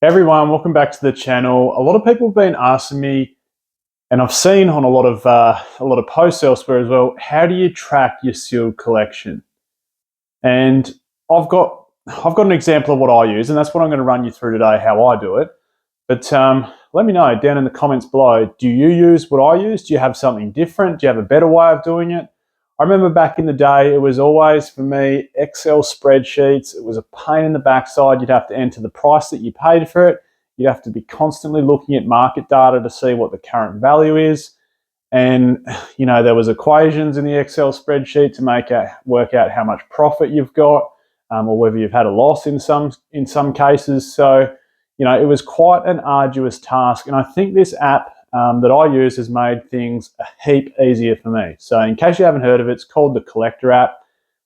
Hey everyone, welcome back to the channel. A lot of people have been asking me, and I've seen on a lot of posts elsewhere as well, how do you track your sealed collection? And I've got an example of what I use, and that's what I'm going to run you through today, how I do it. But let me know down in the comments below, do you use what I use? Do you have something different? Do you have a better way of doing it? I remember back in the day, it was always, for me, Excel spreadsheets. It was a pain in the backside. You'd have to enter the price that you paid for it. You'd have to be constantly looking at market data to see what the current value is. And, there was equations in the Excel spreadsheet to work out how much profit you've got, or whether you've had a loss in some cases. So, it was quite an arduous task. And I think this app that I use has made things a heap easier for me. So in case you haven't heard of it, it's called the Collectr app.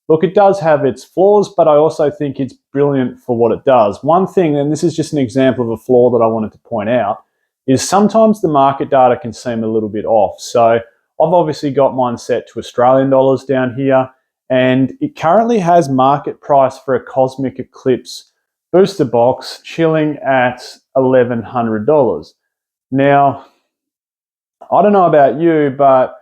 Look, it does have its flaws, but I also think it's brilliant for what it does. One thing, and this is just an example of a flaw that I wanted to point out, is sometimes the market data can seem a little bit off. So I've obviously got mine set to Australian dollars down here, and it currently has market price for a Cosmic Eclipse booster box chilling at $1,100. Now, I don't know about you, but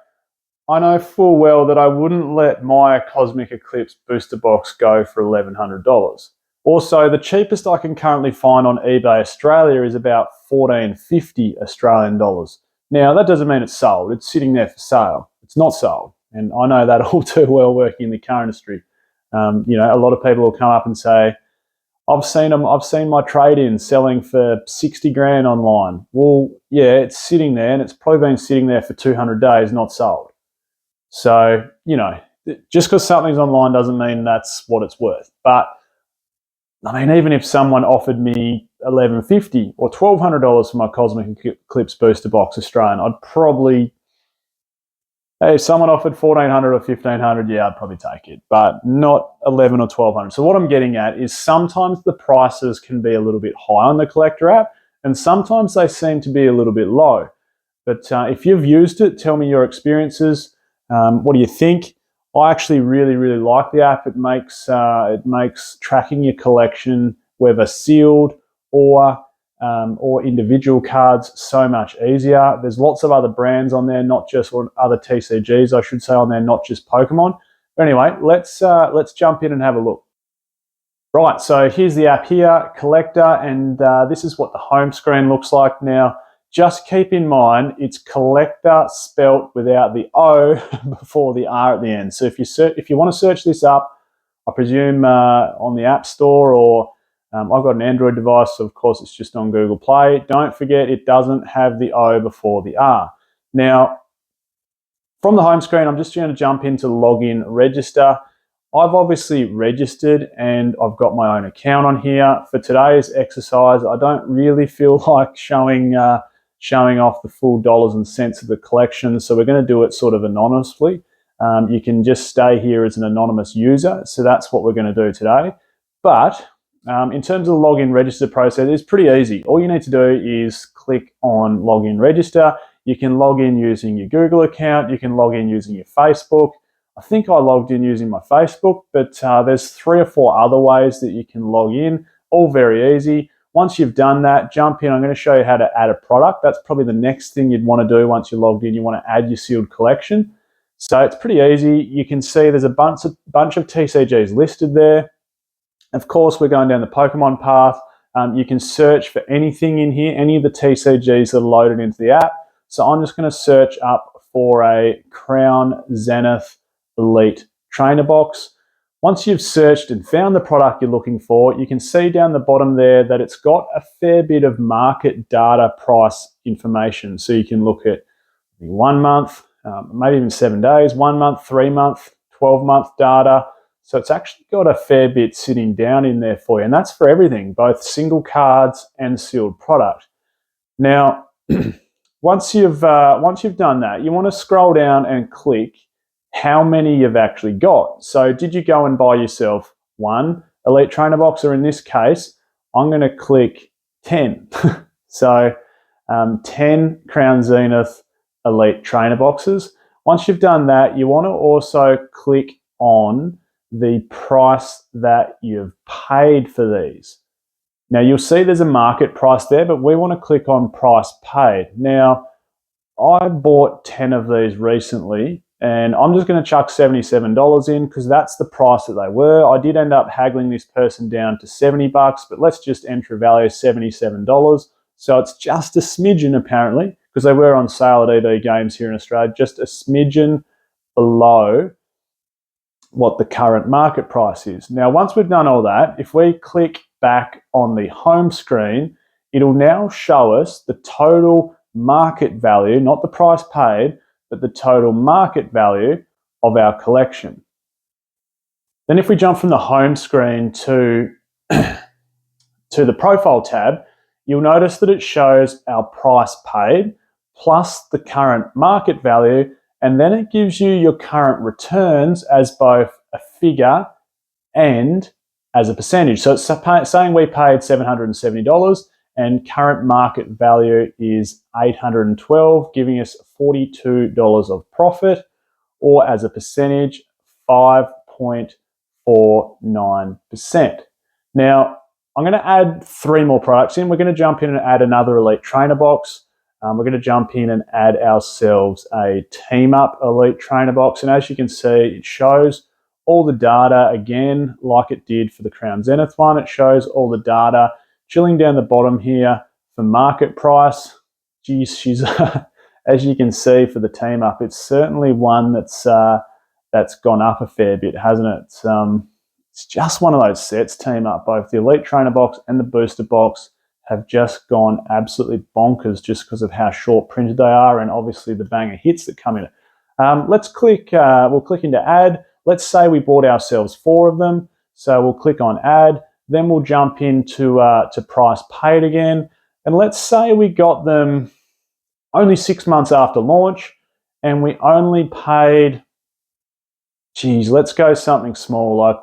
I know full well that I wouldn't let my Cosmic Eclipse booster box go for $1,100. Also, the cheapest I can currently find on eBay Australia is about $1,450 Australian dollars. Now, that doesn't mean it's sold. It's sitting there for sale. It's not sold. And I know that all too well working in the car industry. A lot of people will come up and say, I've seen my trade-in selling for 60 grand online. Well, yeah, it's sitting there, and it's probably been sitting there for 200 days, not sold. So, just because something's online doesn't mean that's what it's worth. But, I mean, even if someone offered me $1,150 or $1,200 for my Cosmic Eclipse booster box Australian, I'd probably... Hey, if someone offered $1,400 or $1,500, yeah, I'd probably take it, but not $1,100 or $1,200. So what I'm getting at is sometimes the prices can be a little bit high on the Collectr app, and sometimes they seem to be a little bit low. But if you've used it, tell me your experiences. What do you think? I actually really, really like the app. It makes tracking your collection, whether sealed or individual cards, so much easier. There's lots of other brands on there, not just, or other TCGs, I should say, on there, not just Pokemon. But anyway, let's jump in and have a look. Right, so here's the app here, Collectr, and this is what the home screen looks like. Now, just keep in mind, it's Collectr spelt without the O before the R at the end. So if you want to search this up, I presume on the App Store, or I've got an Android device, so of course it's just on Google Play. Don't forget, it doesn't have the O before the R. Now, from the home screen, I'm just going to jump into Login Register. I've obviously registered and I've got my own account on here. For today's exercise, I don't really feel like showing off the full dollars and cents of the collection, so we're going to do it sort of anonymously. You can just stay here as an anonymous user, so that's what we're going to do today. But in terms of the login register process, it's pretty easy. All you need to do is click on login register. You can log in using your Google account. You can log in using your Facebook. I think I logged in using my Facebook, but there's 3 or 4 other ways that you can log in, all very easy. Once you've done that, jump in. I'm going to show you how to add a product. That's probably the next thing you'd want to do once you're logged in. You want to add your sealed collection. So it's pretty easy. You can see there's a bunch of TCGs listed there. Of course, we're going down the Pokemon path. You can search for anything in here, any of the TCGs that are loaded into the app. So I'm just going to search up for a Crown Zenith Elite Trainer Box. Once you've searched and found the product you're looking for, you can see down the bottom there that it's got a fair bit of market data price information. So you can look at 1 month, maybe even 7 days, 1 month, 3 month, 12-month data. So it's actually got a fair bit sitting down in there for you. And that's for everything, both single cards and sealed product. Now, once you've done that, you want to scroll down and click how many you've actually got. So did you go and buy yourself 1 Elite Trainer Box, or in this case, I'm going to click 10. So 10 Crown Zenith Elite Trainer Boxes. Once you've done that, you want to also click on the price that you've paid for these. Now you'll see there's a market price there, but we want to click on price paid. Now, I bought 10 of these recently, and I'm just going to chuck $77 in because that's the price that they were. I did end up haggling this person down to $70, but let's just enter a value of $77. So it's just a smidgen apparently, because they were on sale at EB Games here in Australia, just a smidgen below what the current market price is. Now, once we've done all that, if we click back on the home screen, it'll now show us the total market value, not the price paid, but the total market value of our collection. Then if we jump from the home screen to the profile tab, you'll notice that it shows our price paid plus the current market value, and then it gives you your current returns as both a figure and as a percentage. So it's saying we paid $770 and current market value is $812, giving us $42 of profit, or as a percentage, 5.49%. Now, I'm going to add 3 more products in. We're going to jump in and add another Elite Trainer box. We're going to jump in and add ourselves a Team Up Elite Trainer box. And as you can see, it shows all the data again, like it did for the Crown Zenith one. It shows all the data chilling down the bottom here for market price. Geez, she's as you can see for the Team Up, it's certainly one that's gone up a fair bit, hasn't it? It's just one of those sets, Team Up. Both the Elite Trainer box and the Booster box have just gone absolutely bonkers just because of how short printed they are, and obviously the banger hits that come in it. Let's click, we'll click into add. Let's say we bought ourselves 4 of them. So we'll click on add, then we'll jump into to price paid again. And let's say we got them only 6 months after launch and we only paid, geez, let's go something small. Like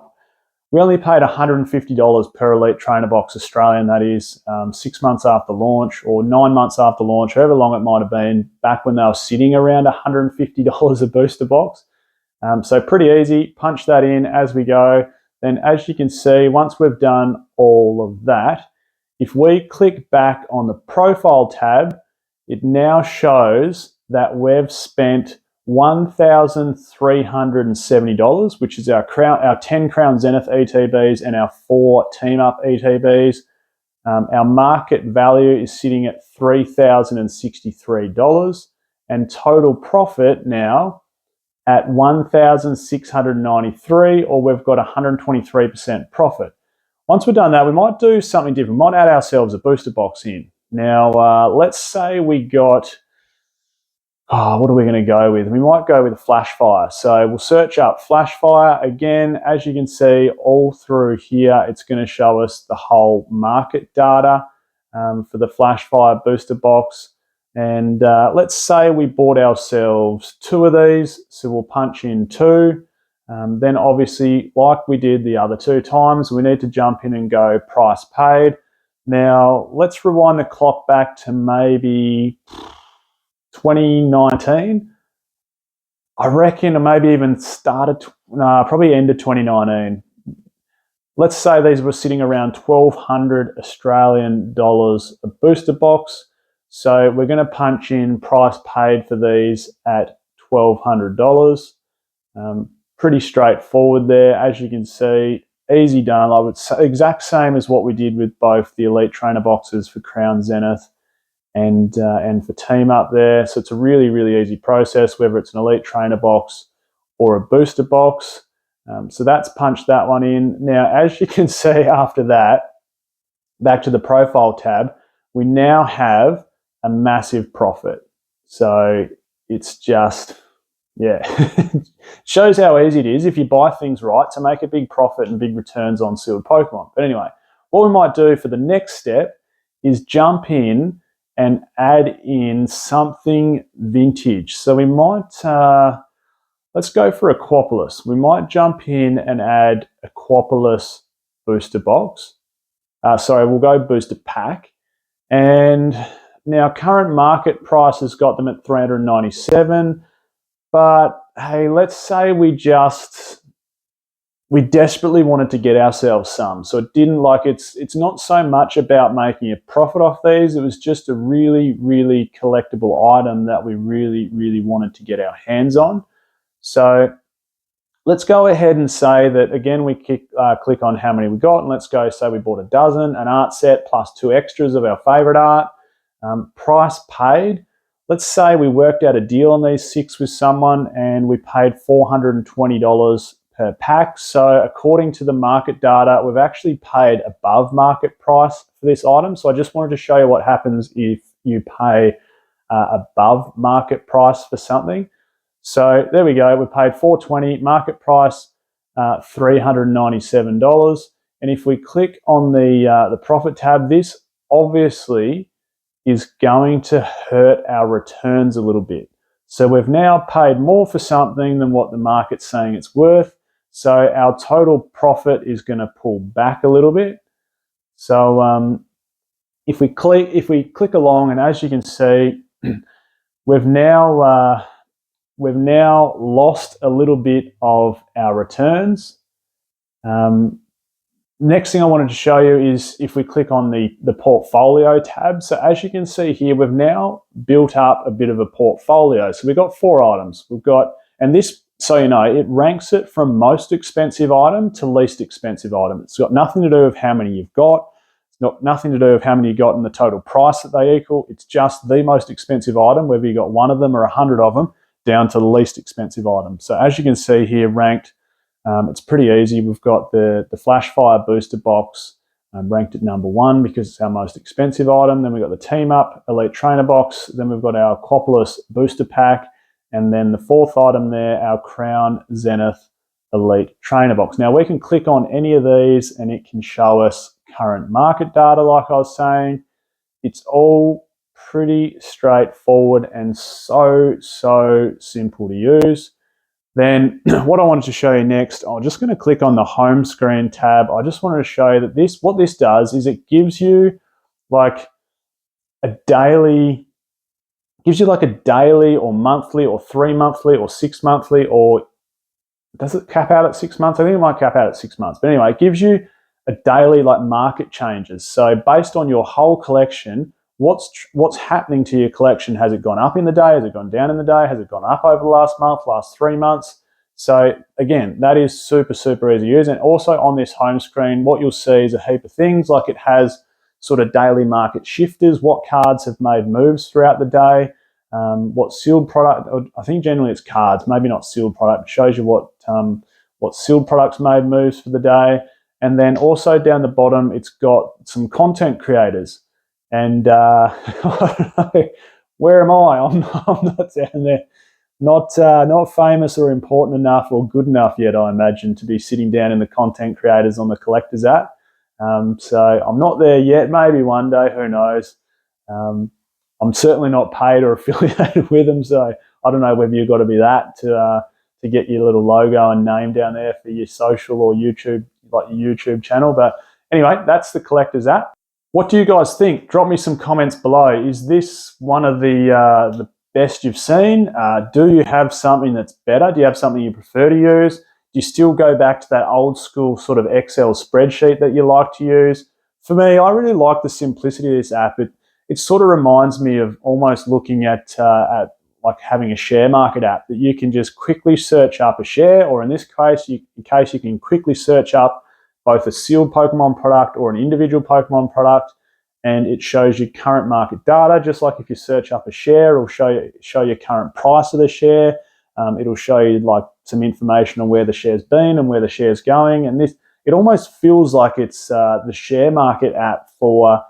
we only paid $150 per Elite Trainer box Australian, that is 6 months after launch or 9 months after launch, however long it might have been back when they were sitting around $150 a booster box. So pretty easy, punch that in as we go. Then as you can see, once we've done all of that, if we click back on the profile tab, it now shows that we've spent $1,370, which is our 10 Crown Zenith ETBs and our 4 Team Up ETBs. Our market value is sitting at $3,063, and total profit now at $1,693, or we've got 123% profit. Once we've done that, we might do something different. We might add ourselves a booster box in. Now, let's say we got, what are we going to go with? We might go with a Flashfire. So we'll search up Flashfire. Again, as you can see, all through here, it's going to show us the whole market data for the Flashfire booster box. And let's say we bought ourselves 2 of these, so we'll punch in 2. Then obviously, like we did the other 2 times, we need to jump in and go price paid. Now, let's rewind the clock back to maybe 2019. I reckon, or maybe even probably end of 2019. Let's say these were sitting around 1,200 Australian dollars a booster box. So we're going to punch in price paid for these at $1,200. Pretty straightforward there, as you can see. Easy done. I would say exact same as what we did with both the Elite Trainer boxes for Crown Zenith and for Team Up there. So it's a really, really easy process, whether it's an Elite Trainer box or a booster box. So that's punched that one in. Now, as you can see after that, back to the profile tab, we now have a massive profit. So it's just, yeah, shows how easy it is if you buy things right to make a big profit and big returns on sealed Pokemon. But anyway, what we might do for the next step is jump in and add in something vintage. So we might, let's go for Aquapolis. We might jump in and add Aquapolis booster box. We'll go booster pack. And now current market price has got them at $397. But hey, let's say we just we desperately wanted to get ourselves some. So it didn't it's not so much about making a profit off these. It was just a really, really collectible item that we really, really wanted to get our hands on. So let's go ahead and say that, again, we click on how many we got, and let's go say we bought a dozen, an art set plus 2 extras of our favorite art. Price paid. Let's say we worked out a deal on these 6 with someone and we paid $420 per pack. So according to the market data, we've actually paid above market price for this item. So I just wanted to show you what happens if you pay above market price for something. So there we go. We paid $420, market price $397. And if we click on the profit tab, this obviously is going to hurt our returns a little bit. So we've now paid more for something than what the market's saying it's worth. So our total profit is going to pull back a little bit. So if we click along, and as you can see, we've now lost a little bit of our returns. Next thing I wanted to show you is if we click on the portfolio tab. So as you can see here, we've now built up a bit of a portfolio. So we've got 4 items. And this, so you know, it ranks it from most expensive item to least expensive item. It's got nothing to do with how many you've got. It's got nothing to do with how many you got and the total price that they equal. It's just the most expensive item, whether you got 1 of them or 100 of them, down to the least expensive item. So as you can see here, ranked, it's pretty easy. We've got the Flashfire booster box ranked at number 1 because it's our most expensive item. Then we've got the Team Up Elite Trainer box. Then we've got our Aquapolis booster pack. And then the 4th item there, our Crown Zenith Elite Trainer box. Now we can click on any of these and it can show us current market data, like I was saying. It's all pretty straightforward and so simple to use. Then what I wanted to show you next, I'm just going to click on the home screen tab. I just wanted to show you that what this does is it gives you like a daily or monthly or 3 monthly or 6 monthly, or does it cap out at 6 months? I think it might cap out at 6 months. But anyway, it gives you a daily like market changes. So based on your whole collection, what's happening to your collection? Has it gone up in the day? Has it gone down in the day? Has it gone up over the last month, last 3 months? So again, that is super easy to use. And also on this home screen, what you'll see is a heap of things, like it has sort of daily market shifters, what cards have made moves throughout the day, what sealed product, I think generally it's cards, maybe not sealed product. It shows you what sealed products made moves for the day. And then also down the bottom, it's got some content creators. And I don't know, where am I? I'm not down there. Not famous or important enough or good enough yet, I imagine, to be sitting down in the content creators on the Collector's app. So I'm not there yet. Maybe one day, who knows? I'm certainly not paid or affiliated with them, so I don't know whether you've got to be that to get your little logo and name down there for your social or YouTube, like your YouTube channel. But anyway, that's the Collector's app. What do you guys think? Drop me some comments below. Is this one of the best you've seen? Do you have something that's better? Do you have something you prefer to use? Do you still go back to that old school sort of Excel spreadsheet that you like to use? For me, I really like the simplicity of this app. It sort of reminds me of almost looking at like having a share market app that you can just quickly search up a share, or in this case, you can quickly search up both a sealed Pokemon product or an individual Pokemon product, and it shows you current market data. Just like if you search up a share, it'll show you current price of the share. It'll show you like some information on where the share's been and where the share's going. And it almost feels like it's the share market app for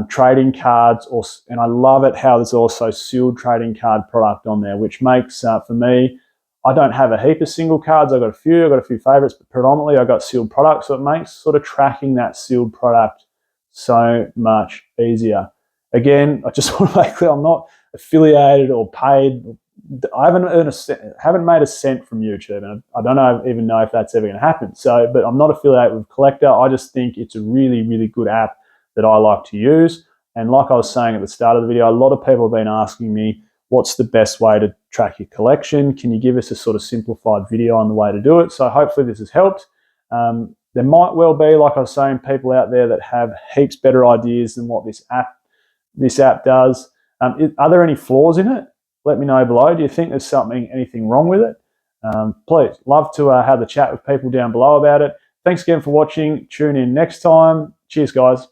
trading cards, and I love it how there's also sealed trading card product on there, which makes for me, I don't have a heap of single cards. I've got a few favorites, but predominantly I've got sealed products. So it makes sort of tracking that sealed product so much easier. Again, I just want to make clear, I'm not affiliated or paid. I haven't made a cent from YouTube, and I don't even know if that's ever going to happen. So, but I'm not affiliated with Collectr. I just think it's a really good app that I like to use. And like I was saying at the start of the video, a lot of people have been asking me, what's the best way to track your collection? Can you give us a sort of simplified video on the way to do it? So hopefully this has helped. There might well be, like I was saying, people out there that have heaps better ideas than what this app does. Are there any flaws in it? Let me know below. Do you think there's anything wrong with it? Please, love to have the chat with people down below about it. Thanks again for watching. Tune in next time. Cheers, guys.